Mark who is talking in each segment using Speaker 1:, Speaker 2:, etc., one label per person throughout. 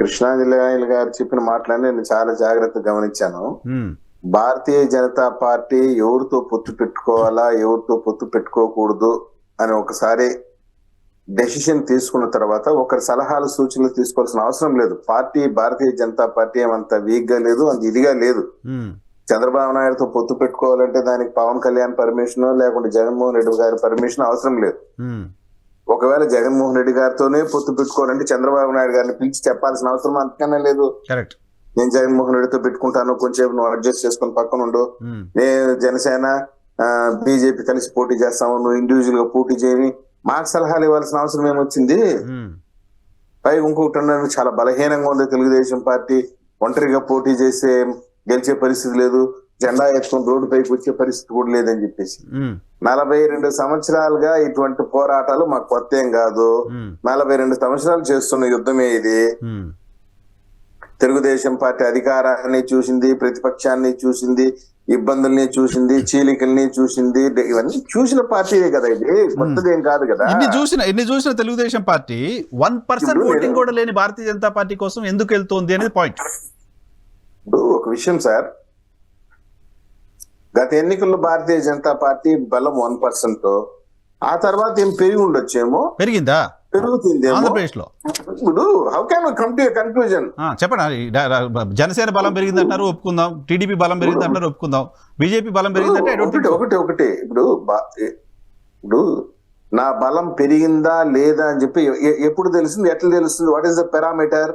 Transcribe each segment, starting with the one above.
Speaker 1: కృష్ణాంజలి గారు చెప్పిన మాటలన్నీ నేను చాలా జాగ్రత్తగా గమనించాను.
Speaker 2: ఉమ్,
Speaker 1: భారతీయ జనతా పార్టీ ఎవరితో పొత్తు పెట్టుకోవాలా, ఎవరితో పొత్తు పెట్టుకోకూడదు అని ఒకసారి డెసిషన్ తీసుకున్న తర్వాత ఒకరి సలహాలు సూచనలు తీసుకోవాల్సిన అవసరం లేదు. భారతీయ జనతా పార్టీ ఏమంత వీక్ గా లేదు, అంత ఇదిగా లేదు.
Speaker 2: ఉమ్,
Speaker 1: చంద్రబాబు నాయుడుతో పొత్తు పెట్టుకోవాలంటే దానికి పవన్ కళ్యాణ్ పర్మిషన్ లేకుంటే జగన్మోహన్ రెడ్డి గారి పర్మిషన్ అవసరం లేదు.
Speaker 2: ఉమ్,
Speaker 1: ఒకవేళ జగన్మోహన్ రెడ్డి గారితోనే పొత్తు పెట్టుకోవాలంటే చంద్రబాబు నాయుడు గారిని పిలిచి చెప్పాల్సిన అవసరం అంతకన్నా లేదు.
Speaker 2: కరెక్ట్.
Speaker 1: నేను జగన్మోహన్ రెడ్డితో పెట్టుకుంటాను, కొంచెం నువ్వు అడ్జస్ట్ చేసుకుని పక్కన ఉండు,
Speaker 2: ఉమ్,
Speaker 1: నేను జనసేన బీజేపీ కలిసి పోటీ చేస్తాము, నువ్వు ఇండివిజువల్ గా పోటీ చేయని మాకు సలహాలు ఇవ్వాల్సిన అవసరం ఏమొచ్చింది?
Speaker 2: ఉమ్,
Speaker 1: పైగా ఇంకొకటి చాలా బలహీనంగా ఉంది తెలుగుదేశం పార్టీ. ఒంటరిగా పోటీ చేసే గెలిచే పరిస్థితి లేదు, జెండా ఎత్తుకొని రోడ్డు పైకి వచ్చే పరిస్థితి కూడా లేదని చెప్పేసి
Speaker 2: ఉమ్,
Speaker 1: 42 సంవత్సరాలుగా ఇటువంటి పోరాటాలు మాకు కొత్త ఏం కాదు.
Speaker 2: ఉమ్,
Speaker 1: 42 సంవత్సరాలు చేస్తున్న యుద్ధమే ఇది.
Speaker 2: ఉమ్,
Speaker 1: తెలుగుదేశం పార్టీ అధికారాన్ని చూసింది, ప్రతిపక్షాన్ని చూసింది, ఇబ్బందుల్ని చూసింది, చీలికల్ని చూసింది. ఇవన్నీ చూసిన పార్టీయే కదా, ఇది కొత్తదేం కాదు కదా.
Speaker 2: ఎన్ని చూసిన తెలుగుదేశం పార్టీ 1% ఓటింగ్ కూడా లేని భారతీయ జనతా పార్టీ కోసం ఎందుకు వెళ్తోంది అనేది పాయింట్.
Speaker 1: ఇప్పుడు ఒక విషయం సార్, గత ఎన్నికల్లో భారతీయ జనతా పార్టీ బలం 1%, ఆ తర్వాత ఏం పెరిగి ఉండొచ్చేమో,
Speaker 2: పెరిగిందా?
Speaker 1: పెరుగుతుంది
Speaker 2: ఆంధ్రప్రదేశ్ లో.
Speaker 1: ఇప్పుడు how can we come to a conclusion?
Speaker 2: చెప్పండి. జనసేన బలం పెరిగింది అంటారు, ఒప్పుకుందాం. టీడీపీ బలం పెరిగింది అంటారు, ఒప్పుకుందాం. బీజేపీ బలం పెరిగిందంటే
Speaker 1: ఒకటి ఇప్పుడు నా బలం పెరిగిందా లేదా అని చెప్పి ఎప్పుడు తెలుస్తుంది, ఎట్లా తెలుస్తుంది? What is the parameter?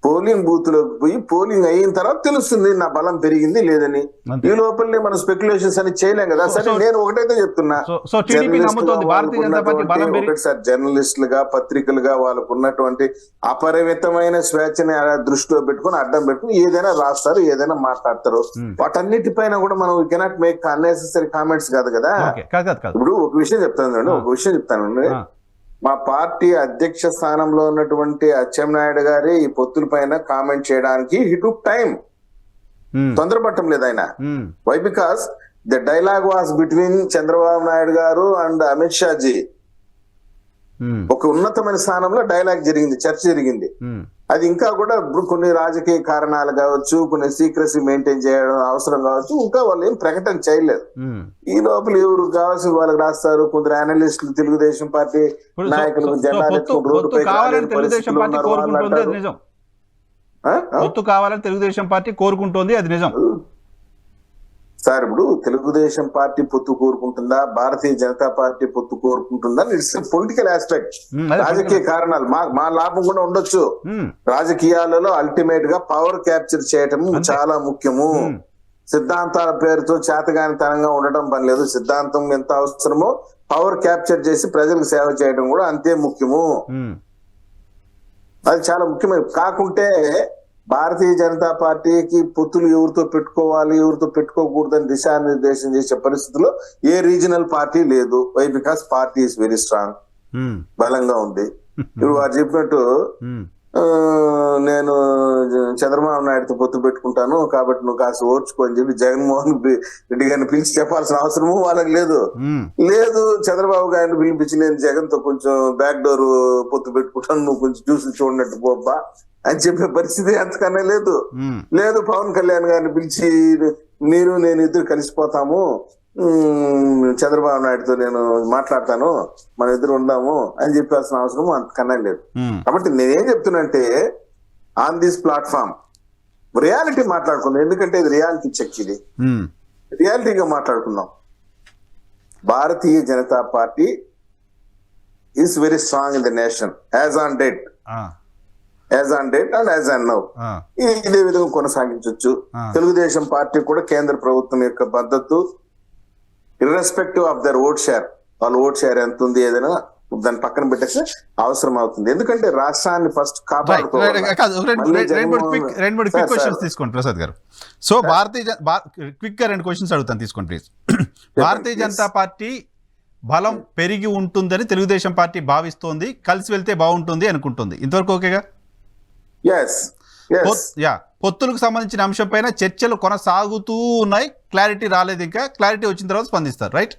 Speaker 1: Polling booth లోకి పోయి పోలింగ్ అయిన తర్వాత తెలుస్తుంది నా బలం పెరిగింది లేదని. ఈ లోపలనే మనం స్పెక్యులేషన్స్ అని చేయలేం కదా. సరే, నేను ఒకటైతే చెప్తున్నా, సార్ జర్నలిస్టులుగా పత్రికలుగా వాళ్ళకు ఉన్నటువంటి అపరిమితమైన స్వేచ్ఛని దృష్టిలో పెట్టుకుని అడ్డం పెట్టుకుని ఏదైనా రాస్తారు, ఏదైనా మాట్లాడతారు. వాటన్నిటిపైన కూడా మనం కెనాట్ మేక్ అన్నెసెసరీ కామెంట్స్ కాదు కదా. ఇప్పుడు ఒక విషయం చెప్తాను, మా పార్టీ అధ్యక్ష స్థానంలో ఉన్నటువంటి అచ్చెన్నాయుడు గారి ఈ పొత్తుల పైన కామెంట్ చేయడానికి హీ టుక్ టైం. తొందరపడటం లేదు ఆయన. Why? Because the dialogue was between Chandrababu Naidu garu and Amit Shah G. ఒక ఉన్నతమైన స్థానంలో డైలాగ్ జరిగింది, చర్చ జరిగింది. అది ఇంకా కూడా ఇప్పుడు కొన్ని రాజకీయ కారణాలు కావచ్చు, కొన్ని సీక్రసీ మెయింటైన్ చేయడం అవసరం కావచ్చు, ఇంకా వాళ్ళు ఏం ప్రకటన చేయలేదు. ఈ లోపల ఎవరు కావాల్సిన వాళ్ళకి రాస్తారు. కొందరు అనలిస్టులు తెలుగుదేశం పార్టీ నాయకులకు జెండాలు ఎత్తుకుని రోడ్డుపై
Speaker 2: కావాలని తెలుగుదేశం పార్టీ కోరుకుంటోంది, అది నిజం
Speaker 1: సార్. ఇప్పుడు తెలుగుదేశం పార్టీ పొత్తు కోరుకుంటుందా, భారతీయ జనతా పార్టీ పొత్తు కోరుకుంటుందా? It's political aspect. రాజకీయ కారణాలు మా లాభం కూడా ఉండొచ్చు. రాజకీయాలలో అల్టిమేట్ గా పవర్ క్యాప్చర్ చేయటం చాలా ముఖ్యము. సిద్ధాంతాల పేరుతో చేతగానితనంగా ఉండటం పని లేదు. సిద్ధాంతం ఎంత అవసరమో పవర్ క్యాప్చర్ చేసి ప్రజలకు సేవ చేయడం కూడా అంతే ముఖ్యము. అది చాలా ముఖ్యమైన. కాకుంటే భారతీయ జనతా పార్టీకి పొత్తులు ఎవరితో పెట్టుకోవాలి, ఎవరితో పెట్టుకోకూడదని దిశానిర్దేశం చేసే పరిస్థితుల్లో ఏ రీజనల్ పార్టీ లేదు. Why? Because party is very strong, బలంగా ఉంది. ఇప్పుడు వారు చెప్పినట్టు నేను చంద్రబాబు నాయుడుతో పొత్తు పెట్టుకుంటాను కాబట్టి నువ్వు కాస్త ఓర్చుకో అని చెప్పి జగన్మోహన్ రెడ్డి గారిని పిలిచి చెప్పాల్సిన అవసరము వాళ్ళకి లేదు. చంద్రబాబు గారిని పిలిపించి నేను జగన్ తో కొంచెం బ్యాక్ డోర్ పొత్తు పెట్టుకుంటాను, నువ్వు కొంచెం చూసి చూడనట్టు పోబ్బా అని చెప్పే పరిస్థితి అంతకన్నా లేదు. పవన్ కళ్యాణ్ గారిని పిలిచి నేను ఇద్దరు కలిసిపోతాము, చంద్రబాబు నాయుడుతో నేను మాట్లాడతాను, మన ఇద్దరు ఉందాము అని చెప్పాల్సిన అవసరం అంతకన్నా లేదు. కాబట్టి నేనేం చెప్తున్నంటే, ఆన్ దిస్ ప్లాట్ఫామ్ రియాలిటీ మాట్లాడుకుందాం. ఎందుకంటే ఇది రియాలిటీ చెక్, ఇది రియాలిటీగా మాట్లాడుకుందాం. Bharatiya Janata Party is very strong in the nation as on date and as on now. ఇదే విధంగా కొనసాగించవచ్చు. తెలుగుదేశం పార్టీ కూడా కేంద్ర ప్రభుత్వం యొక్క మద్దతు irrespective of their vote share, వాళ్ళ ఓట్ షేర్ ఎంత ఉంది ఏదైనా దాన్ని పక్కన పెట్టేస్తే అవసరం అవుతుంది. ఎందుకంటే రాష్ట్రాన్ని ఫస్ట్ కాపాడుకోవాలి.
Speaker 2: తీసుకోండి ప్రసాద్ గారు. సో క్విక్ గా 2 క్వశ్చన్స్ అడుగుతాను, తీసుకోండి ప్లీజ్. భారతీయ జనతా పార్టీ బలం పెరిగి ఉంటుందని తెలుగుదేశం పార్టీ భావిస్తోంది, కలిసి వెళ్తే బాగుంటుంది అనుకుంటుంది. ఇంతవరకు ఓకేగా? పొత్తులకు సంబంధించిన అంశం పైన చర్చలు కొనసాగుతూ ఉన్నాయి, క్లారిటీ రాలేదు. ఇంకా క్లారిటీ వచ్చిన తర్వాత స్పందిస్తారు, right?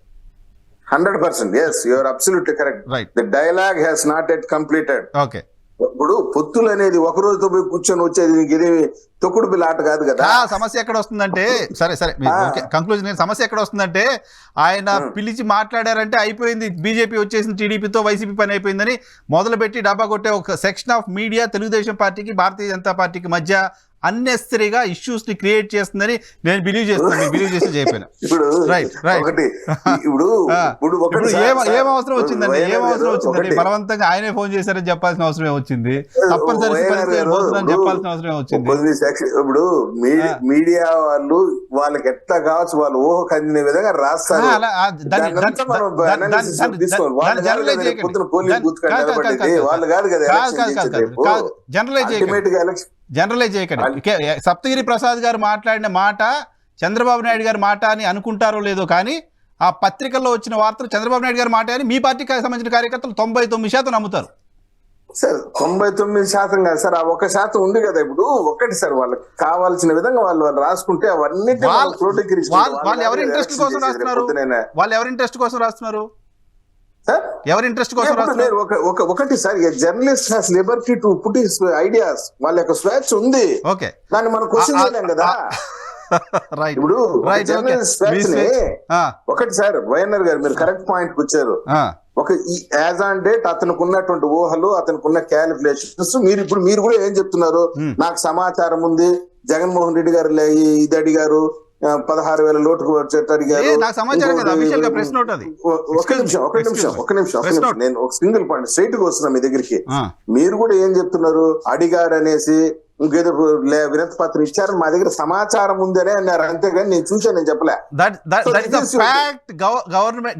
Speaker 1: 100%. Yes, you are absolutely correct.
Speaker 2: Right.
Speaker 1: The dialogue has not yet completed.
Speaker 2: Okay.
Speaker 1: ఇప్పుడు పొత్తులు అనేది ఒక రోజుతో పోయి కూర్చొని వచ్చేది నీకు ఇదేమి తొక్కుడు పిల్ల ఆట కాదు కదా.
Speaker 2: సమస్య ఎక్కడ వస్తుందంటే సరే కంక్లూజన్ సమస్య ఎక్కడ వస్తుందంటే ఆయన పిలిచి మాట్లాడారంటే అయిపోయింది, బీజేపీ వచ్చేసింది, టీడీపీతో వైసీపీ పని అయిపోయిందని మొదలుపెట్టి డబ్బా కొట్టే ఒక సెక్షన్ ఆఫ్ మీడియా తెలుగుదేశం పార్టీకి భారతీయ జనతా పార్టీకి మధ్య అన్నెసరీగా ఇష్యూస్ ని క్రియేట్ చేస్తుందని నేను బిలీవ్ చేస్తున్నాను. బిలీవ్ చేసి చెప్పాను. ఏం అవసరం వచ్చిందండి బలవంతంగా ఆయనే ఫోన్ చేశారని చెప్పాల్సిన అవసరం వచ్చింది, తప్పనిసరి చెప్పాల్సిన అవసరం వచ్చింది.
Speaker 1: ఇప్పుడు మీడియా వాళ్ళు వాళ్ళకి ఎట్లా కావచ్చు వాళ్ళు ఊహ కందిన విధంగా రాస్తారు. వాళ్ళు కాదు కదా
Speaker 2: జనరలైజ్ చేయకండి. సప్తగిరి ప్రసాద్ గారు మాట్లాడిన మాట చంద్రబాబు నాయుడు గారి మాట అని అనుకుంటారో లేదో కానీ ఆ పత్రికల్లో వచ్చిన వార్తలు చంద్రబాబు నాయుడు గారి మాట అని మీ పార్టీకి సంబంధించిన కార్యకర్తలు 99% నమ్ముతారు.
Speaker 1: సార్ 99% కాదు సార్, ఆ 1% ఉంది కదా. ఇప్పుడు ఒకటి సార్, వాళ్ళకి కావాల్సిన విధంగా వాళ్ళు రాసుకుంటే అవన్నీ
Speaker 2: వాళ్ళు ఎవరి ఇంట్రెస్ట్ కోసం రాస్తున్నారు ఎవరి ఇంట్రెస్ట్ కోసం
Speaker 1: ఒకటి sir, journalist has Liberty to put his ideas, వాళ్ళ యొక్క స్వేచ్ఛ ఉంది.
Speaker 2: ఓకే,
Speaker 1: దాన్ని మనం క్వశ్చన్ చేయలేం కదా. ఇప్పుడు ఒకటి సార్ వైఎన్ఆర్ గారు మీరు కరెక్ట్ పాయింట్ కి వచ్చారు. ఒక యాజ్ ఆన్ డేట్ అతనికి ఉన్నటువంటి ఊహలు, అతనికి ఉన్న క్యాలిక్యులేషన్స్, మీరు కూడా ఏం చెప్తున్నారు, నాకు సమాచారం ఉంది, జగన్మోహన్ రెడ్డి గారు ఇది అడిగారు, 16,000 లోటుకు అడిగారు. ఒక నిమిషం నేను ఒక సింగిల్ పాయింట్ స్ట్రైట్ గా వస్తున్నా మీ దగ్గరికి. మీరు కూడా ఏం చెప్తున్నారు, అడిగారు అనేసి ఇంకేదో వినతి పత్రం ఇచ్చారు, మా దగ్గర సమాచారం ఉందనే అన్నారు, అంతేగాని నేను చూసాను నేను చెప్పలే.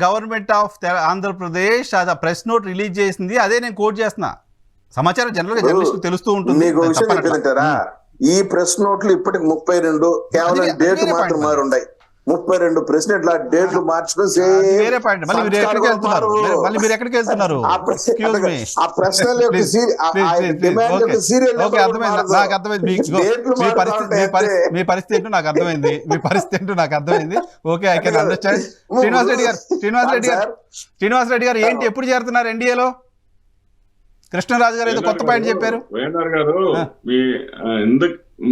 Speaker 2: Government of Andhra Pradesh press note release చేసింది, అదే నేను కోట్ చేస్తున్నా. సమాచారం జనరల్ గా జర్నలిస్ట్ తెలుస్తూ ఉంటుంది.
Speaker 1: మీకు విషయం చెప్పారంటారా, ఈ ప్రెస్ నోట్లు ఇప్పటికి 32 కేవలం డేట్లు మాత్రం మారుండాయి. 32 ప్రెస్ నోట్ల డేట్లు మార్చుకొని
Speaker 2: మీ పరిస్థితి ఏంటో నాకు అర్థమైంది. Okay, I can understand. Srinivas Reddy గారు ఏంటి, ఎప్పుడు చేరుతున్నారు ఎన్డీఏలో? కృష్ణరాజు గారు ఏదో కొత్త పాయింట్ చెప్పారు.
Speaker 3: వైఎన్ఆర్ గారు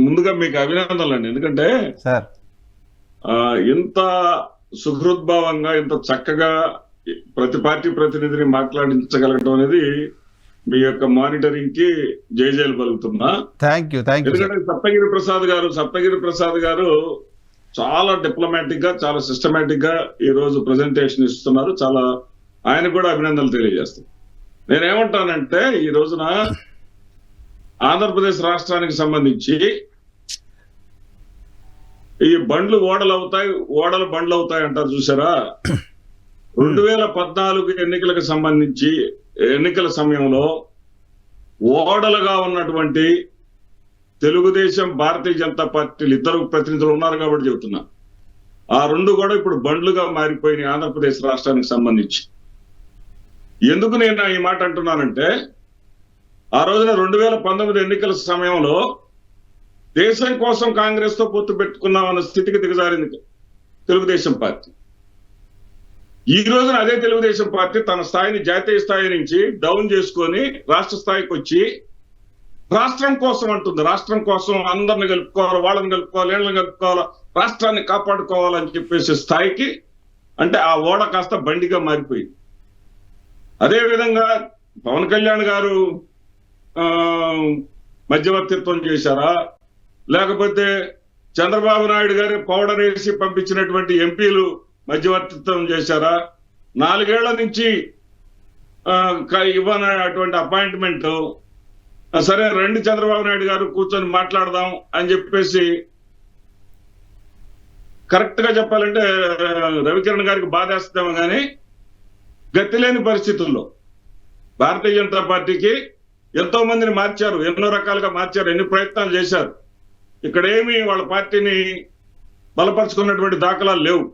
Speaker 3: ముందుగా మీకు అభినందనలు అండి. ఎందుకంటే
Speaker 2: సార్
Speaker 3: ఇంత సుహృద్భావంగా ఇంత చక్కగా ప్రతి పార్టీ ప్రతినిధిని మాట్లాడించగలగడం అనేది మీ యొక్క మానిటరింగ్ కి జయజయలు పలుకుతున్నా.
Speaker 2: Thank you.
Speaker 3: ఎందుకంటే సప్తగిరి ప్రసాద్ గారు చాలా డిప్లొమాటిక్ గా, చాలా సిస్టమేటిక్ గా ఈ రోజు ప్రెజెంటేషన్ ఇస్తున్నారు. చాలా ఆయన కూడా అభినందనలు తెలియజేస్తారు. నేనేమంటానంటే ఈ రోజున ఆంధ్రప్రదేశ్ రాష్ట్రానికి సంబంధించి ఈ బండ్లు ఓడలు బండ్లు అవుతాయి అంటారు చూసారా. 2014 ఎన్నికలకు సంబంధించి ఎన్నికల సమయంలో ఓడలుగా ఉన్నటువంటి తెలుగుదేశం, భారతీయ జనతా పార్టీలు ఇద్దరు ప్రతినిధులు ఉన్నారు కాబట్టి చెబుతున్నా. ఆ రెండు కూడా ఇప్పుడు బండ్లుగా మారిపోయినాయి ఆంధ్రప్రదేశ్ రాష్ట్రానికి సంబంధించి. ఎందుకు నేను ఈ మాట అంటున్నానంటే, ఆ రోజున 2019 ఎన్నికల సమయంలో దేశం కోసం కాంగ్రెస్ తో పొత్తు పెట్టుకున్నామన్న స్థితికి దిగజారింది తెలుగుదేశం పార్టీ. ఈ రోజున అదే తెలుగుదేశం పార్టీ తన స్థాయిని జాతీయ స్థాయి నుంచి డౌన్ చేసుకొని రాష్ట్ర స్థాయికి వచ్చి రాష్ట్రం కోసం అంటుంది. రాష్ట్రం కోసం అందరిని కలుపుకోవాలి, వాళ్ళని కలుపుకోవాలి, వీళ్ళని కలుపుకోవాలి, రాష్ట్రాన్ని కాపాడుకోవాలని చెప్పేసి స్థాయికి, అంటే ఆ ఓడ కాస్త బండిగా మారిపోయింది. అదే విధంగా పవన్ కళ్యాణ్ గారు మధ్యవర్తిత్వం చేశారా, లేకపోతే చంద్రబాబు నాయుడు గారు పౌడర్ వేసి పంపించినటువంటి ఎంపీలు మధ్యవర్తిత్వం చేశారా, 4 ఏళ్ల నుంచి ఇవ్వనటువంటి అపాయింట్మెంట్ సరే రండి చంద్రబాబు నాయుడు గారు కూర్చొని మాట్లాడదాం అని చెప్పేసి, కరెక్ట్ గా చెప్పాలంటే రవికిరణ్ గారికి బాధేస్తామో కానీ గతి లేని పరిస్థితుల్లో భారతీయ జనతా పార్టీకి ఎంతో మందిని మార్చారు, ఎన్నో రకాలుగా మార్చారు, ఎన్ని ప్రయత్నాలు చేశారు. ఇక్కడేమి వాళ్ళ పార్టీని బలపరుచుకున్నటువంటి దాఖలాలు లేవు.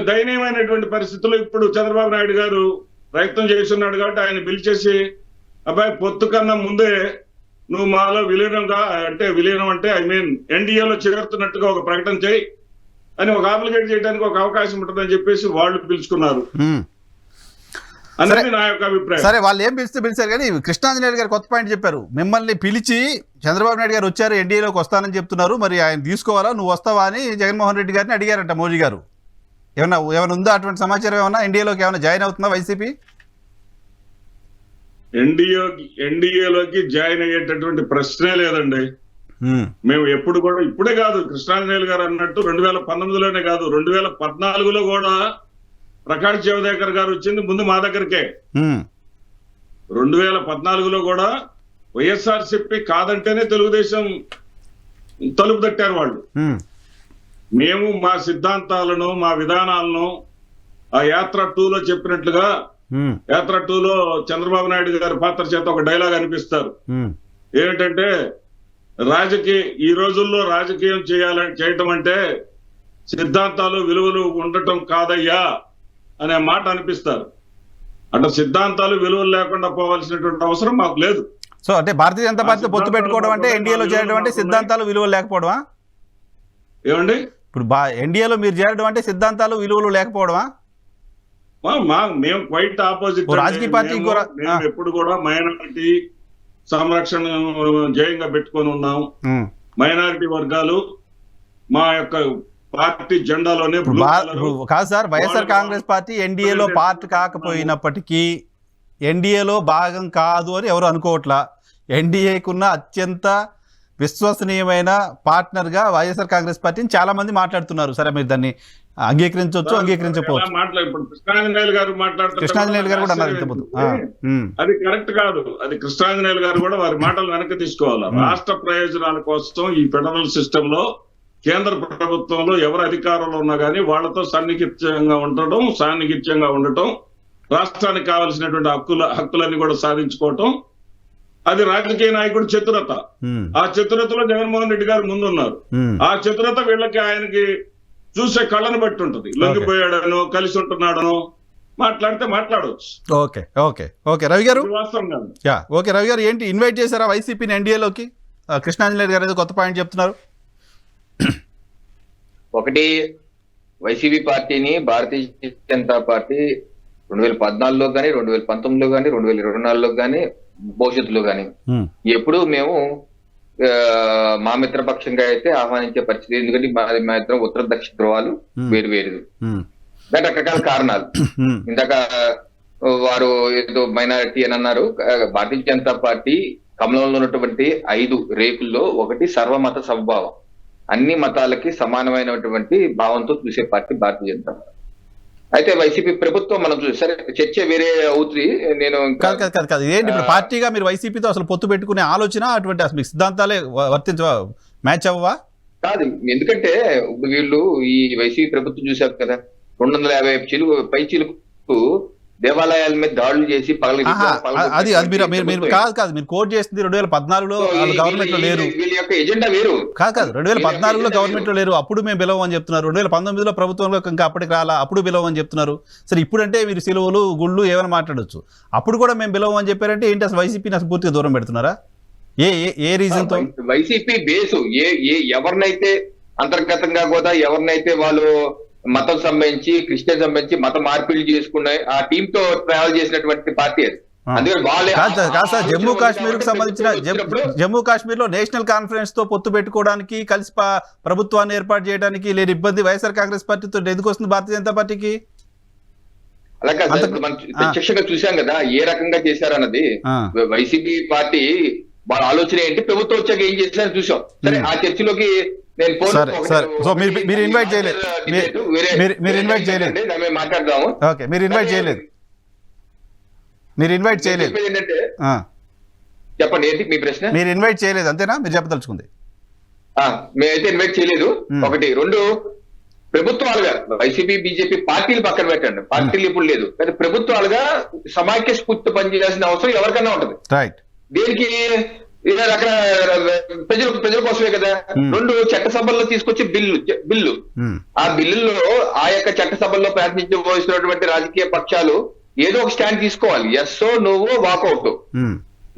Speaker 3: దయనీయమైనటువంటి పరిస్థితుల్లో ఇప్పుడు చంద్రబాబు నాయుడు గారు ప్రయత్నం చేస్తున్నాడు కాబట్టి ఆయన పిలిచేసి, అబ్బాయి పొత్తు కన్నా ముందే నువ్వు మాలో విలీనం అంటే ఐ మీన్ ఎన్డీఏలో చేరుతున్నట్టుగా ఒక ప్రకటన చేయి అని ఒక అప్లికేట్ చేయడానికి ఒక అవకాశం ఉంటుందని చెప్పేసి వాళ్ళు పిలుచుకున్నారు. అనేది నా యొక్క అభిప్రాయం.
Speaker 2: సరే, వాళ్ళు ఏం పిలిచారు కానీ కృష్ణాంజనేయులు గారు కొత్త పాయింట్ చెప్పారు. మిమ్మల్ని పిలిచి చంద్రబాబు నాయుడు గారు వచ్చారు, ఎన్డీఏలోకి వస్తానని చెప్తున్నారు, మరి ఆయన తీసుకోవాలా, నువ్వు వస్తావా అని జగన్మోహన్ రెడ్డి గారిని అడిగారంట మోడీ గారు. ఏమన్నా ఉందా అటువంటి సమాచారం? ఏమన్నా ఎన్డీఏలోకి ఏమైనా జాయిన్ అవుతుందా వైసీపీ?
Speaker 3: ఎన్డీఏలోకి జాయిన్ అయ్యేటటువంటి ప్రశ్నే లేదండి. మేము ఎప్పుడు కూడా, ఇప్పుడే కాదు, కృష్ణాంజనేయులు గారు అన్నట్టు 2019లోనే కాదు, 2014లో కూడా ప్రకాష్ జవదేకర్ గారు వచ్చింది ముందు మా దగ్గరికే. 2014లో కూడా వైఎస్ఆర్సీపీ కాదంటేనే తెలుగుదేశం తలుపు తట్టారు వాళ్ళు. మేము మా సిద్ధాంతాలను, మా విధానాలను ఆ యాత్ర 2లో చెప్పినట్లుగా, యాత్ర 2లో చంద్రబాబు నాయుడు గారి పాత్ర చేత ఒక డైలాగ్ అనిపిస్తారు. ఏమిటంటే, ఈ రోజుల్లో రాజకీయం చేయటం అంటే సిద్ధాంతాలు విలువలు ఉండటం కాదయ్యా అనే మాట అనిపిస్తారు. అంటే సిద్ధాంతాలు విలువలు లేకుండా పోవాల్సినటువంటి అవసరం మాకు లేదు.
Speaker 2: సో అంటే భారతీయ జనతా పార్టీ పొత్తు పెట్టుకోవడం అంటే ఎన్డీఏలో చేరడం అంటే సిద్ధాంతాలు విలువలు లేకపోవడమా?
Speaker 3: ఏమండి,
Speaker 2: ఇప్పుడు ఎన్డీఏలో మీరు చేరడం అంటే సిద్ధాంతాలు విలువలు లేకపోవడమా?
Speaker 3: మేము క్వైట్ ఆపోజిట్.
Speaker 2: రాజకీయ పార్టీ
Speaker 3: మేము ఎప్పుడు కూడా మైనారిటీ సంరక్షణ జయంగా పెట్టుకొని ఉన్నాం. మైనారిటీ వర్గాలు మా యొక్క పార్టీ జెండాలోనే.
Speaker 2: కాదు సార్, వైఎస్ఆర్ కాంగ్రెస్ పార్టీ ఎన్డీఏలో పార్ట్ కాకపోయినప్పటికీ ఎన్డీఏలో భాగం కాదు అని ఎవరు అనుకోవట్లా. ఎన్డీఏకున్న అత్యంత విశ్వసనీయమైన పార్ట్నర్గా వైఎస్ఆర్ కాంగ్రెస్ పార్టీని చాలా మంది మాట్లాడుతున్నారు. సరే, మీరు దాన్ని అంగీకరించవచ్చు, అంగీకరించకపోవచ్చు.
Speaker 3: ఇప్పుడు కృష్ణాంజనేయులు గారు
Speaker 2: కృష్ణాంజనేయులు గారు కూడా అన్నారు.
Speaker 3: అది కరెక్ట్ కాదు. అది కృష్ణాంజనేయులు గారు కూడా వారి మాటలు వెనక్కి తీసుకోవాలి. రాష్ట్ర ప్రయోజనాల కోసం ఈ ఫెడరల్ సిస్టమ్ లో కేంద్ర ప్రభుత్వంలో ఎవరు అధికారంలో ఉన్నా కానీ వాళ్ళతో సాన్నిహిత్యంగా ఉండటం, రాష్ట్రానికి కావాల్సినటువంటి హక్కులన్నీ కూడా సాధించుకోవటం, అది రాజకీయ నాయకుడు చతురత. ఆ చతురతలో జగన్మోహన్ రెడ్డి గారు ముందున్నారు. ఆ చతురత వీళ్ళకి, ఆయనకి చూసే కళ్ళను బట్టి ఉంటుంది. లొంగిపోయాడనో కలిసి ఉంటున్నాడనో మాట్లాడితే మాట్లాడవచ్చు.
Speaker 2: ఓకే ఓకే ఓకే రవి గారు,
Speaker 3: వాస్తవం కాదు.
Speaker 2: ఓకే రవి గారు, ఏంటి ఇన్వైట్ చేశారా వైసీపీని ఎన్డీఏలోకి? కృష్ణాంజనేయులు గారు ఏదో కొత్త పాయింట్ చెప్తున్నారు.
Speaker 4: ఒకటి, వైసీపీ పార్టీని భారతీయ జనతా పార్టీ 2014లో కానీ, 2019లో కానీ, 2024లో కానీ, భవిష్యత్తులో కానీ ఎప్పుడు మేము మా మిత్రపక్షంగా అయితే ఆహ్వానించే పరిస్థితి. ఎందుకంటే మా ఇద్దరం ఉత్తర దక్షిణ ధ్రువాలు వేరు వేరు, దాని రకరకాల కారణాలు. ఇందాక వారు ఏదో మైనారిటీ అని అన్నారు. భారతీయ జనతా పార్టీ కమలంలో ఉన్నటువంటి 5 రేకుల్లో ఒకటి సర్వమత సమభావం. అన్ని మతాలకి సమానమైనటువంటి భావంతో చూసే పార్టీ భారతీయ జనతా పార్టీ. అయితే వైసీపీ ప్రభుత్వం మనం సరే చర్చ వేరే అవుతుంది. నేను
Speaker 2: కాదు ఏంటి ఇప్పుడు పార్టీగా మీరు వైసీపీతో అసలు పొత్తు పెట్టుకునే ఆలోచన, అటువంటి అసలు సిద్ధాంతాలే మ్యాచ్ అవ్వవా?
Speaker 4: కాదు, ఎందుకంటే వీళ్ళు ఈ వైసీపీ ప్రభుత్వం చూశారు కదా, 250 పై చిలుకు దేవాలయాల మీద దాడులు చేసి
Speaker 2: అది కాదు మీరు కోట్ చేస్తుంది 2014లో గవర్నమెంట్ లో లేరు.
Speaker 4: వీళ్ళ యొక్క ఎజెండా వేరు.
Speaker 2: కాదు 2014లో గవర్నమెంట్ లో లేరు, అప్పుడు మేము పిలవమని చెప్తున్నారు. 2019లో ప్రభుత్వంలో ఇంకా అప్పటికి రాలా, అప్పుడు పిలవమని చెప్తున్నారు. సరే, ఇప్పుడంటే మీరు సిలువలు గుళ్ళు ఏమైనా మాట్లాడొచ్చు, అప్పుడు కూడా మేము పిలవమని చెప్పారంటే ఏంటి? అసలు వైసీపీని అసలు పూర్తిగా దూరం పెడుతున్నారా? ఏ రీజన్ తో?
Speaker 4: వైసీపీ బేసు ఎవరినైతే అంతర్గతంగా కూడా ఎవరినైతే వాళ్ళు మతం సంబంధించి, క్రిస్టియన్ సంబంధించి మత మార్పిడి చేసుకున్న ఆ టీమ్ తో ట్రావెల్ చేసినటువంటి పార్టీ అది.
Speaker 2: జమ్మూ కాశ్మీర్ కు సంబంధించిన జమ్మూ కాశ్మీర్ లో నేషనల్ కాన్ఫరెన్స్ తో పొత్తు పెట్టుకోవడానికి, కలిసి ప్రభుత్వాన్ని ఏర్పాటు చేయడానికి లేని ఇబ్బంది వైఎస్ఆర్ కాంగ్రెస్ పార్టీతో ఎందుకు వస్తుంది భారతీయ జనతా పార్టీకి?
Speaker 4: అలాగే మనం ప్రత్యక్షంగా చూసాం కదా ఏ రకంగా చేశారన్నది. వైసీపీ పార్టీ వాళ్ళ ఆలోచన ఏంటి, ప్రభుత్వం వచ్చాక ఏం చేశారని చూసాం. సరే, ఆ చర్చలోకి
Speaker 2: మీరు ఇన్వైట్ చేయలేదు.
Speaker 4: మాట్లాడదాము.
Speaker 2: మీరు ఇన్వైట్ చేయలేదు
Speaker 4: ఏంటంటే చెప్పండి, ఏంటి మీ ప్రశ్న?
Speaker 2: మీరు ఇన్వైట్ చేయలేదు అంతేనా? మీరు చెప్పదలుచుకుంది.
Speaker 4: మేమైతే ఇన్వైట్ చేయలేదు. ఒకటి. 2, ప్రభుత్వాలుగా వైసీపీ బీజేపీ పార్టీలు పక్కన పెట్టండి, పార్టీలు ఇప్పుడు లేదు, కానీ ప్రభుత్వాలుగా సమాఖ్య స్ఫూర్తి పనిచేయాల్సిన అవసరం ఎవరికైనా ఉంటుంది.
Speaker 2: రైట్.
Speaker 4: దేనికి? అక్కడ ప్రజల కోసమే కదా. 2, చట్టసభల్లో తీసుకొచ్చి బిల్లు ఆ బిల్లులో ఆ యొక్క చట్టసభల్లో ప్రార్థించబోసినటువంటి రాజకీయ పక్షాలు ఏదో ఒక స్టాండ్ తీసుకోవాలి. ఎస్ఓ నోవో వాకౌట్.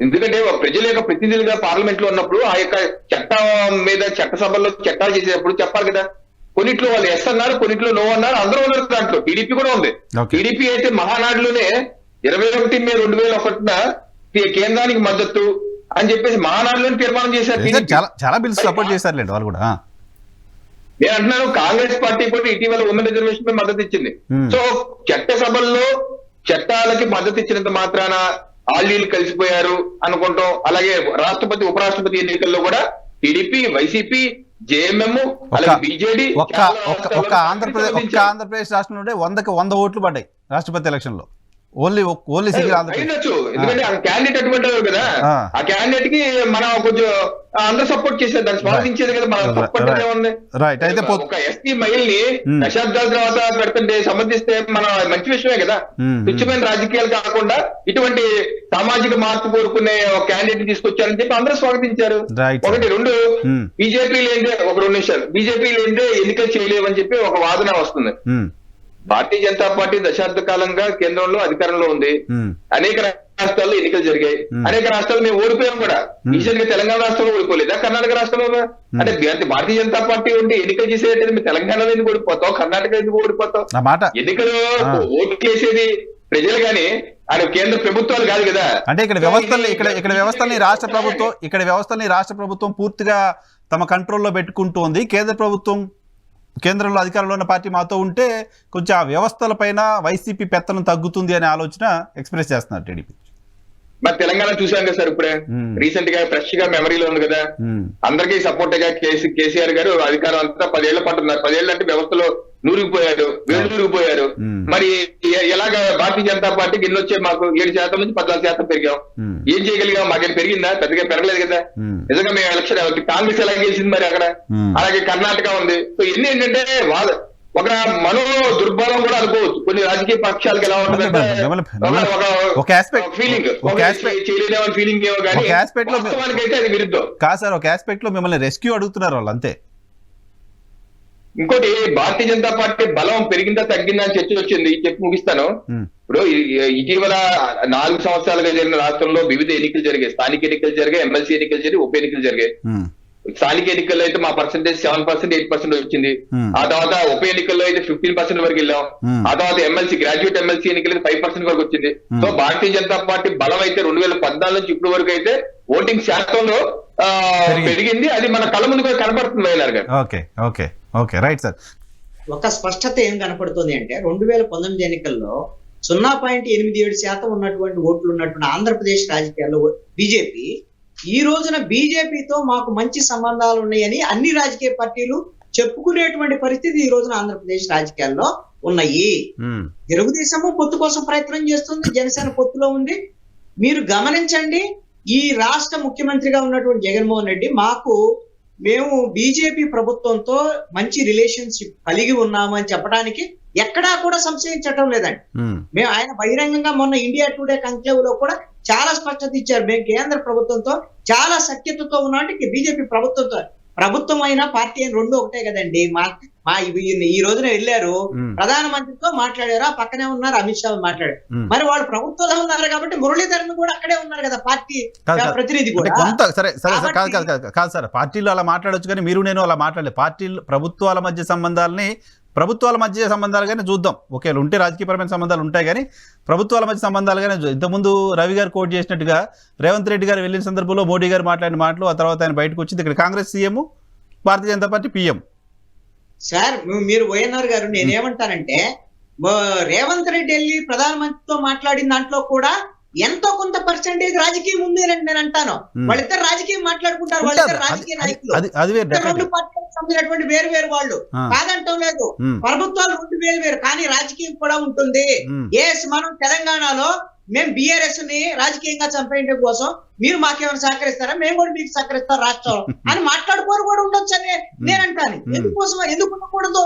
Speaker 4: ఎందుకంటే ప్రజల యొక్క ప్రతినిధులుగా పార్లమెంట్ లో ఉన్నప్పుడు ఆ యొక్క చట్టం మీద చట్టసభల్లో చట్టాలు చేసేటప్పుడు చెప్పాలి కదా. కొన్నిట్లో వాళ్ళు ఎస్ అన్నారు, కొన్నిట్లో నో అన్నారు, అందరూ ఉన్నారు. దాంట్లో టీడీపీ కూడా ఉంది. టీడీపీ అయితే మహానాడులోనే 21 మే 2001 కేంద్రానికి మద్దతు అని చెప్పేసి మహానాడులో తీర్మానం చేశారు.
Speaker 2: చాలా బిల్స్ సపోర్ట్ చేశారులేండి వాళ్ళు కూడా.
Speaker 4: నేను అంటున్నాను కాంగ్రెస్ పార్టీ కూడా ఇటీవల ఉమెన్ రిజర్వేషన్ పై మద్దతు ఇచ్చింది. సో చట్టసభల్లో చట్టాలకి మద్దతు ఇచ్చినంత మాత్రాన ఆళ్ళు కలిసిపోయారు అనుకుంటాం. అలాగే రాష్ట్రపతి ఉపరాష్ట్రపతి ఎన్నికల్లో కూడా టీడీపీ, వైసీపీ, జేఎంఎం, అలాగే బీజేడీ
Speaker 2: ఒక్క ఆంధ్రప్రదేశ్ రాష్ట్రంలో 100కి 100 ఓట్లు పడ్డాయి రాష్ట్రపతి ఎలక్షన్ లో. Only single Andhra Pradesh.
Speaker 4: ఎందుకంటే ఆ క్యాండిడేట్ అటువంటి కదా, ఆ క్యాండిడేట్ కి మనం కొంచెం అందరూ సపోర్ట్ చేసేది, దాన్ని స్వాగతించేది కదా. మనం సపోర్ట్ ఉంది. ఒక ఎస్టీ మహిళని దశాబ్దాల తర్వాత పెడుతుంటే సమర్థిస్తే మన మంచి విషయమే కదా. తుచ్చమైన రాజకీయాలు కాకుండా ఇటువంటి సామాజిక మార్పు కోరుకునే ఒక క్యాండిడేట్ తీసుకొచ్చారని చెప్పి అందరూ స్వాగతించారు. ఒకటి. రెండు, బీజేపీ లేదే ఒక 2 నిమిషాలు, బీజేపీ లేదే ఎన్నికలు చేయలేవని చెప్పి ఒక వాదన వస్తుంది. భారతీయ జనతా పార్టీ దశాబ్ద కాలంగా కేంద్రంలో అధికారంలో ఉంది. అనేక రాష్ట్రాల్లో ఎన్నికలు జరిగాయి. అనేక రాష్ట్రాలు మేము ఓడిపోయాం కూడా. రీసెంట్ గా తెలంగాణ రాష్ట్రంలో ఓడిపోలేదా, కర్ణాటక రాష్ట్రంలో? అంటే భారతీయ జనతా పార్టీ ఉండి ఎన్నికలు చేసేది మీ తెలంగాణలో ఎందుకు ఓడిపోతావు, కర్ణాటక ఎందుకు ఓడిపోతావు? ఎన్నికలు ఓట్లు చేసేది ప్రజలు గాని అది కేంద్ర ప్రభుత్వాలు కాదు కదా.
Speaker 2: అంటే ఇక్కడ వ్యవస్థల్ని రాష్ట్ర ప్రభుత్వం పూర్తిగా తమ కంట్రోల్లో పెట్టుకుంటోంది. కేంద్రంలో అధికారంలో ఉన్న పార్టీ మాతో ఉంటే కొంచెం ఆ వ్యవస్థల పైన వైసీపీ పెత్తనం తగ్గుతుంది అనే ఆలోచన ఎక్స్ప్రెస్ చేస్తున్నారు టీడీపీ.
Speaker 4: మరి తెలంగాణ చూసాం కదా సార్, ఇప్పుడే రీసెంట్ గా ఫ్రెష్ గా మెమరీలో ఉంది కదా. అందరికీ సపోర్ట్ గా కేసీఆర్ గారు అధికారం అంతా 10 ఏళ్ల పాటు ఉన్నారు. 10 ఏళ్ళు అంటే వ్యవస్థలో నూరిగిపోయారు, నూరిగిపోయారు. మరి ఎలాగ భారతీయ జనతా పార్టీకి ఎన్ని వచ్చే, మాకు 7% నుంచి 14% పెరిగాం. ఏం చేయగలిగాం? మాకేం పెరిగిందా? పెద్దగా పెరగలేదు కదా. నిజంగా మేము ఎలక్షన్ కాంగ్రెస్ ఎలా గెలిచింది మరి అక్కడ. అలాగే కర్ణాటక ఉంది. సో ఇన్ని ఏంటంటే ఒక మనో దుర్బలం కూడా అనుకోవచ్చు. కొన్ని రాజకీయ పక్షాలకు ఎలా ఉంటుందంటే ఫీలింగ్ చేయలేని ఫీలింగ్ ఏమో కానీ వాస్తవానికైతే అది విరుద్ధం
Speaker 2: కాదు సార్. ఒక ఆస్పెక్ట్ లో మిమ్మల్ని రెస్క్యూ అడుగుతున్నారు వాళ్ళు, అంతే.
Speaker 4: ఇంకోటి, భారతీయ జనతా పార్టీ బలం పెరిగిందా తగ్గిందా అని చర్చ వచ్చింది. చెప్పి ముగిస్తాను. ఇప్పుడు ఇటీవల 4 సంవత్సరాలుగా జరిగిన రాష్ట్రంలో వివిధ ఎన్నికలు జరిగాయి. స్థానిక ఎన్నికలు జరిగాయి, ఎమ్మెల్సీ ఎన్నికలు జరిగాయి, ఉప ఎన్నికలు జరిగాయి. స్థానిక ఎన్నికల్లో అయితే మా పర్సెంటేజ్ 7%, 8% వచ్చింది. ఆ తర్వాత ఉప ఎన్నికల్లో అయితే 15% వరకు వెళ్ళాం. ఆ తర్వాత ఎమ్మెల్సీ, గ్రాడ్యుయేట్ ఎమ్మెల్సీ ఎన్నికలకి 5% వరకు వచ్చింది. సో భారతీయ జనతా పార్టీ బలం అయితే 2014 నుంచి ఇప్పటి వరకు అయితే ఓటింగ్ శాతంలో పెరిగింది. అది మన కళ్ళ ముందు కనబడుతుంది. వైఎల్ఆర్ గారు
Speaker 2: ఓకే రైట్ సార్.
Speaker 5: ఒక స్పష్టత ఏం కనపడుతుంది అంటే 2019 ఎన్నికల్లో 0.87% ఉన్నటువంటి ఓట్లు ఉన్నటువంటి ఆంధ్రప్రదేశ్ రాజకీయాల్లో బీజేపీ ఈ రోజున బీజేపీతో మాకు మంచి సంబంధాలు ఉన్నాయని అన్ని రాజకీయ పార్టీలు చెప్పుకునేటువంటి పరిస్థితి ఈ రోజున ఆంధ్రప్రదేశ్ రాజకీయాల్లో ఉన్నాయి. తెలుగుదేశము పొత్తు కోసం ప్రయత్నం చేస్తుంది, జనసేన పొత్తులో ఉంది. మీరు గమనించండి, ఈ రాష్ట్ర ముఖ్యమంత్రిగా ఉన్నటువంటి జగన్మోహన్ రెడ్డి మేము బీజేపీ ప్రభుత్వంతో మంచి రిలేషన్షిప్ కలిగి ఉన్నామని చెప్పడానికి ఎక్కడా కూడా సంశయించటం లేదండి. ఆయన బహిరంగంగా మొన్న ఇండియా టుడే కంక్లేవ్ లో కూడా చాలా స్పష్టత ఇచ్చారు. మేము కేంద్ర ప్రభుత్వంతో చాలా సఖ్యతతో ఉన్నామంటే బీజేపీ ప్రభుత్వం అయినా పార్టీ అయినా 2 ఒకటే కదండి. ఈ రోజున వెళ్ళారు, ప్రధానమంత్రితో మాట్లాడారు, ఆ పక్కనే ఉన్నారు అమిత్ షా మాట్లాడారు. మరి వాళ్ళు ప్రభుత్వంలో ఉన్నారు కాబట్టి మురళీధరన్ కూడా అక్కడే ఉన్నారు కదా, పార్టీ ప్రతినిధి కూడా.
Speaker 2: కాదు సార్, పార్టీలు అలా మాట్లాడొచ్చు కానీ మీరు నేను అలా మాట్లాడలేదు. ప్రభుత్వాల మధ్య సంబంధాలు కానీ చూద్దాం. ఒకే ఉంటే రాజకీయపరమైన సంబంధాలు ఉంటాయి కానీ ప్రభుత్వాల మధ్య సంబంధాలు కానీ ఇంతకుముందు రవి గారు కోట్ చేసినట్టుగా రేవంత్ రెడ్డి గారు వెళ్ళిన సందర్భంలో మోడీ గారు మాట్లాడిన మాటలు, ఆ తర్వాత ఆయన బయటకు వచ్చింది. ఇక్కడ కాంగ్రెస్ సీఎం, భారతీయ జనతా పార్టీ పీఎం.
Speaker 5: సార్ మీరు వైఎన్ఆర్ గారు, నేనేమంటానంటే రేవంత్ రెడ్డి వెళ్ళి ప్రధానమంత్రితో మాట్లాడిన దాంట్లో కూడా ఎంతో కొంత పర్సెంటేజ్ రాజకీయం ఉంది అని నేను అంటాను. వాళ్ళిద్దరు రాజకీయం మాట్లాడుకుంటారు, వాళ్ళిద్దరు రాజకీయ నాయకులు, 2 పార్టీలకు సంబంధించినటువంటి వేరు వాళ్ళు కాదంటాం లేదు. ప్రభుత్వాలు 2 వేరు కానీ రాజకీయం కూడా ఉంటుంది. మనం తెలంగాణలో మేము బీఆర్ఎస్ ని రాజకీయంగా చంపేయడం కోసం మీరు మాకేమైనా సహకరిస్తారా, మేము కూడా మీకు సహకరిస్తాం రాష్ట్రంలో అని మాట్లాడుకోరు కూడా ఉండొచ్చు అని నేను అంటాను. ఎందుకు ఉండకూడదు?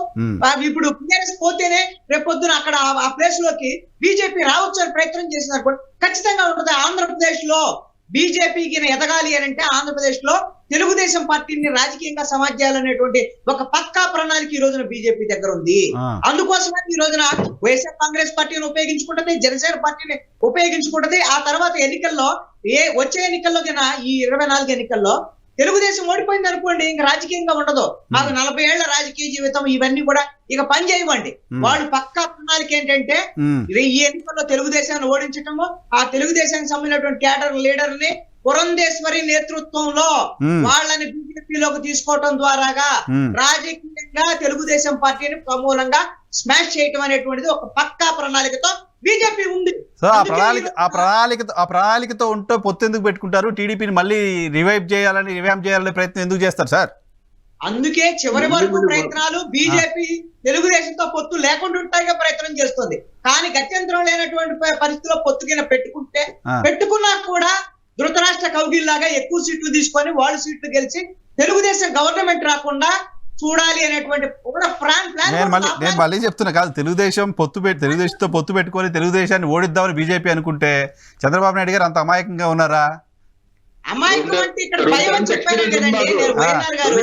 Speaker 5: ఇప్పుడు బీఆర్ఎస్ పోతేనే రేపొద్దున అక్కడ ఆ ప్లేస్ లోకి బీజేపీ రావచ్చు అని ప్రయత్నం చేసినారు ఖచ్చితంగా ఉంటుంది. ఆంధ్రప్రదేశ్ లో బీజేపీకి ఎదగాలి అని అంటే ఆంధ్రప్రదేశ్ లో తెలుగుదేశం పార్టీని రాజకీయంగా సమాజాలనేటువంటి ఒక పక్కా ప్రణాళిక ఈ రోజున బీజేపీ దగ్గర ఉంది. అందుకోసమని ఈ రోజున వైఎస్ఆర్ కాంగ్రెస్ పార్టీని ఉపయోగించుకుంటది, జనసేన పార్టీని ఉపయోగించుకుంటది. ఆ తర్వాత ఎన్నికల్లో వచ్చే ఎన్నికల్లో ఈ 24 ఎన్నికల్లో తెలుగుదేశం ఓడిపోయింది అనుకోండి, ఇంకా రాజకీయంగా ఉండదు. మాకు 40 ఏళ్ల రాజకీయ జీవితం ఇవన్నీ కూడా ఇక పని చేయవండి. వాళ్ళు పక్కా ప్రణాళిక ఏంటంటే ఈ ఎన్నికల్లో తెలుగుదేశాన్ని ఓడించటము, ఆ తెలుగుదేశానికి సంబంధించినటువంటి క్యాడర్ లీడర్ ని పురంధేశ్వరి నేతృత్వంలో వాళ్ళని బీజేపీలోకి తీసుకోవటం ద్వారాగా రాజకీయంగా తెలుగుదేశం పార్టీని సమూలంగా స్మాష్ చేయటం అనేటువంటిది ఒక పక్కా ప్రణాళికతో బీజేపీ ఉంది.
Speaker 2: సో ఆ ప్రణాళికతో ఉంటూ పొత్తు ఎందుకు పెట్టుకుంటారు? టీడీపీని మళ్ళీ రివైవ్ చేయాలనే ప్రయత్నం ఎందుకు చేస్తారు సార్?
Speaker 5: అందుకే చివరి వరకు ప్రయత్నాలు బీజేపీ తెలుగుదేశంతో పొత్తు లేకుండా ఉంటాయిగా ప్రయత్నం చేస్తుంది. కానీ గత్యంతరం లేనటువంటి పరిస్థితిలో పొత్తు కింద పెట్టుకున్నా కూడా ధృతరాష్ట్ర కౌగిల్లాగా ఎక్కువ సీట్లు తీసుకొని వాళ్ళు సీట్లు గెలిచి తెలుగుదేశం గవర్నమెంట్ రాకుండా చూడాలి అనేటువంటి ప్లాన్.
Speaker 2: నేను మళ్ళీ చెప్తున్నా కాదు, తెలుగుదేశంతో పొత్తు పెట్టుకొని తెలుగుదేశాన్ని ఓడిద్దామని బీజేపీ అనుకుంటే చంద్రబాబు నాయుడు గారు అంత అమాయకంగా ఉన్నారా?
Speaker 5: అమాయకం అంటే ఇక్కడ భయం అని చెప్పాను కదండి నేను, వైఎస్ఆర్ గారు.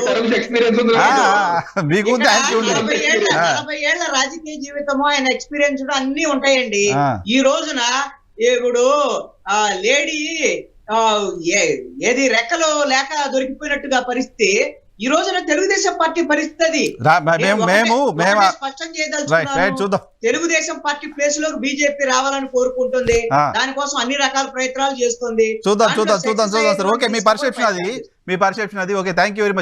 Speaker 5: 40 ఏళ్ల రాజకీయ జీవితము, ఆయన ఎక్స్పీరియన్స్ అన్ని ఉంటాయండి. ఈ రోజున ఇప్పుడు లేడీ ఏది రెక్కలు లేక దొరికిపోయినట్టుగా పరిస్థితి ఈ రోజున తెలుగుదేశం పార్టీ పరిస్థితి. స్పష్టం చేయదలుచుకున్నాను, తెలుగుదేశం పార్టీ ప్లేస్ లోకి బీజేపీ రావాలని కోరుకుంటుంది. దానికోసం అన్ని రకాల ప్రయత్నాలు చేస్తుంది.
Speaker 2: చూద్దాం. ఓకే, మీ పర్సెప్షన్ అది. Okay, thank you very much.